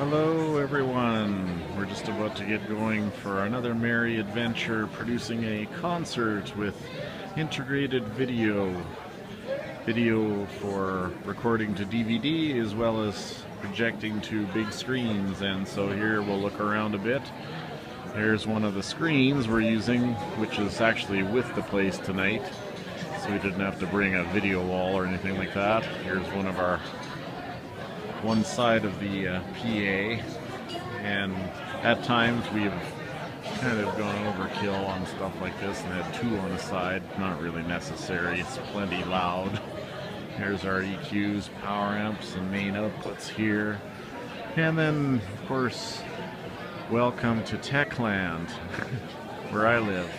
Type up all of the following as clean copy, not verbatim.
Hello everyone, we're just about to get going for another merry adventure producing a concert with integrated video for recording to DVD as well as projecting to big screens. And so here we'll look around a bit. There's one of the screens we're using, which is actually with the place tonight, so we didn't have to bring a video wall or anything like that. Here's one side of the PA, and at times we've kind of gone overkill on stuff like this and had two on the side. Not really necessary, it's plenty loud. Here's our EQs, power amps, and main outputs here. And then, of course, welcome to Techland, where I live.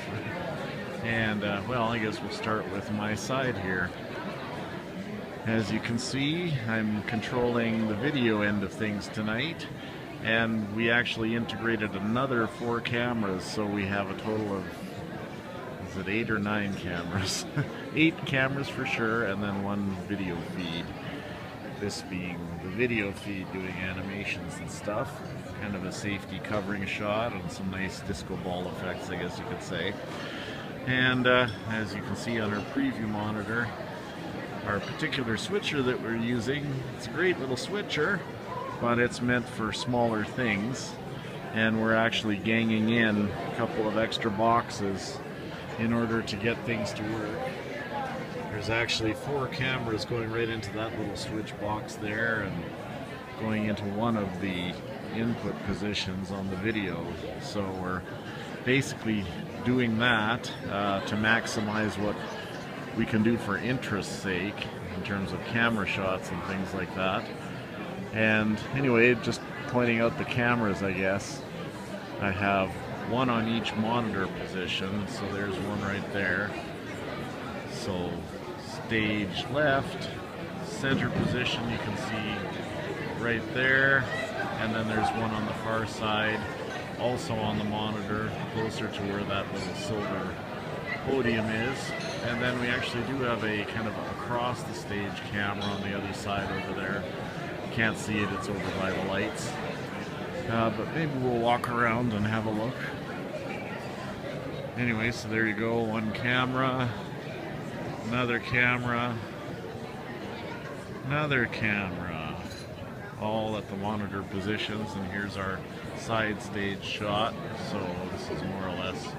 And, well, I guess we'll start with my side here. As you can see, I'm controlling the video end of things tonight, and we actually integrated another 4 cameras, so we have a total of, is it 8 or 9 cameras? 8 cameras for sure, and then one video feed. This being the video feed doing animations and stuff. Kind of a safety covering shot and some nice disco ball effects, I guess you could say. And as you can see on our preview monitor, our particular switcher that we're using, it's a great little switcher, but it's meant for smaller things, and we're actually ganging in a couple of extra boxes in order to get things to work. There's actually 4 cameras going right into that little switch box there and going into one of the input positions on the video. So we're basically doing that to maximize what we can do for interest's sake in terms of camera shots and things like that. And anyway, just pointing out the cameras, I guess. I have one on each monitor position, so there's one right there. So stage left, center position you can see right there, and then there's one on the far side, also on the monitor, closer to where that little silver podium is. And then we actually do have a kind of across the stage camera on the other side over there. You can't see it, it's over by the lights. But maybe we'll walk around and have a look. Anyway, so there you go, one camera, another camera, another camera, all at the monitor positions. And here's our side stage shot. So this is more or less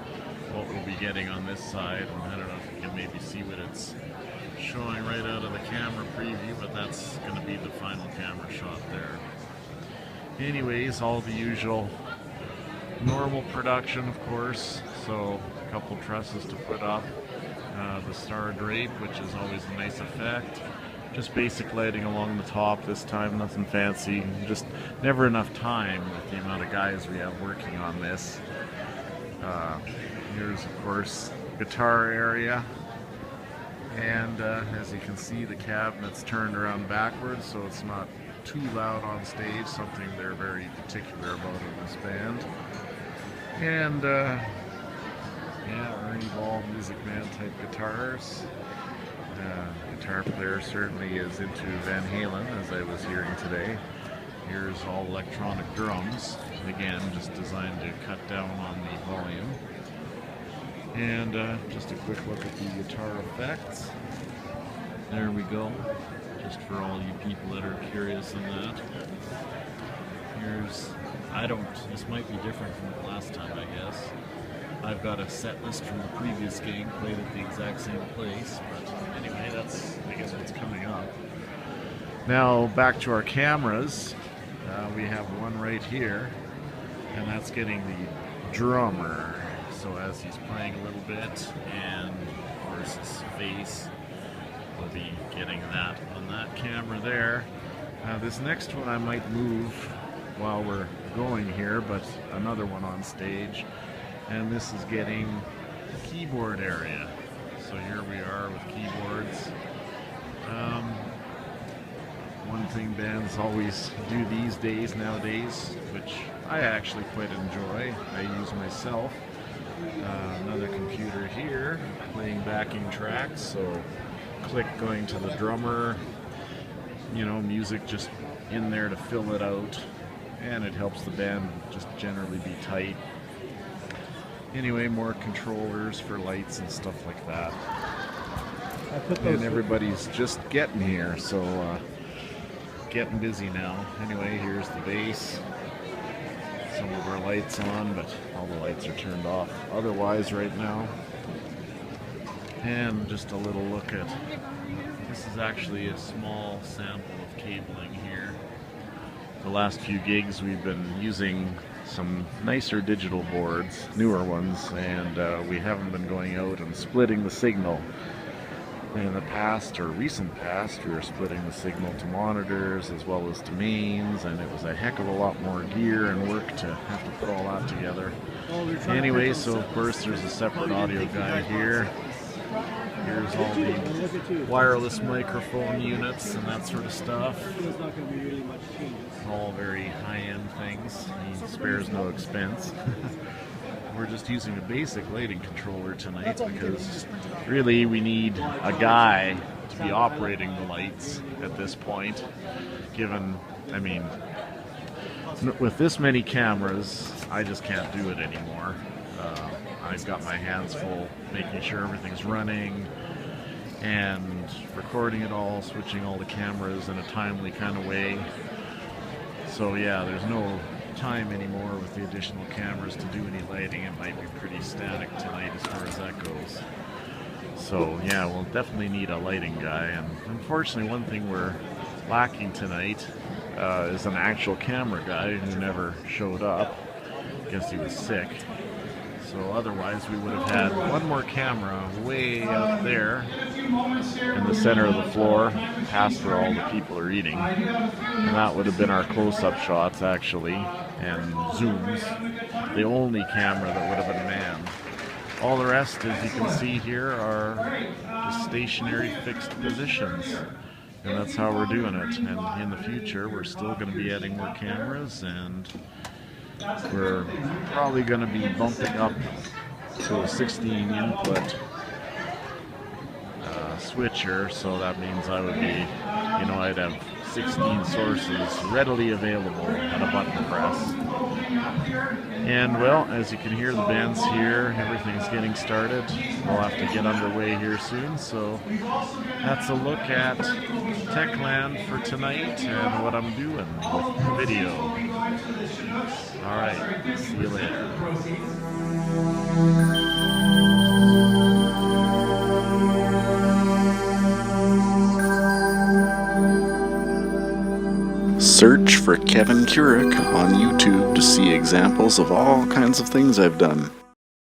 what we'll be getting on this side. I don't know if you can maybe see what it's showing right out of the camera preview, but that's going to be the final camera shot there. Anyways, all the usual normal production, of course. So a couple trusses to put up, the star drape, which is always a nice effect. Just basic lighting along the top this time, nothing fancy. Just never enough time with the amount of guys we have working on this. Here's, of course, guitar area, and as you can see, the cabinet's turned around backwards so it's not too loud on stage, something they're very particular about in this band. And yeah, Ernie Ball Music Man type guitars. Guitar player certainly is into Van Halen, as I was hearing today. Here's all electronic drums, again just designed to cut down on the volume. And just a quick look at the guitar effects. There we go, just for all you people that are curious on that. Here's, this might be different from the last time, I guess. I've got a set list from the previous game, played at the exact same place, but anyway, that's, I guess, what's coming up. Now, back to our cameras. We have one right here, and that's getting the drummer. So as he's playing a little bit, and of course his face, we'll be getting that on that camera there. This next one I might move while we're going here, but another one on stage. And this is getting the keyboard area. So here we are with keyboards. One thing bands always do these days nowadays, which I actually quite enjoy, I use myself. Another computer here playing backing tracks, so click going to the drummer, you know, music just in there to fill it out. and it helps the band just generally be tight. Anyway, more controllers for lights and stuff like that. And everybody's just getting here, so getting busy now. Anyway, here's the base. Some of our lights on, but all the lights are turned off otherwise right now. And just a little look at, this is actually a small sample of cabling here. The last few gigs we've been using some nicer digital boards, newer ones, and we haven't been going out and splitting the signal. In the past, or recent past, we were splitting the signal to monitors as well as to mains, and it was a heck of a lot more gear and work to have to put all that together. Anyway, so of course there's a separate audio guy here. Here's all the wireless microphone units and that sort of stuff. All very high-end things. He spares no expense. We're just using a basic lighting controller tonight because really we need a guy to be operating the lights at this point, given, I mean, with this many cameras, I just can't do it anymore. I've got my hands full making sure everything's running and recording it all, switching all the cameras in a timely kind of way. So yeah, there's no time anymore with the additional cameras to do any lighting. It might be pretty static tonight as far as that goes. So yeah, we'll definitely need a lighting guy, and unfortunately one thing we're lacking tonight is an actual camera guy who never showed up. I guess he was sick. So otherwise we would have had one more camera way out there in the center of the floor, past where all the people are eating. And that would have been our close-up shots actually, and zooms. The only camera that would have been manned. All the rest, as you can see here, are just stationary fixed positions. And that's how we're doing it. And in the future we're still going to be adding more cameras, and we're probably going to be bumping up to a 16 input switcher, so that means I would be, you know, I'd have 16 sources readily available at a button press. And well, as you can hear, the band's here, everything's getting started. We'll have to get underway here soon, so that's a look at Techland for tonight and what I'm doing with the video. Alright, see you later. Search for Kevin Kurek on YouTube to see examples of all kinds of things I've done.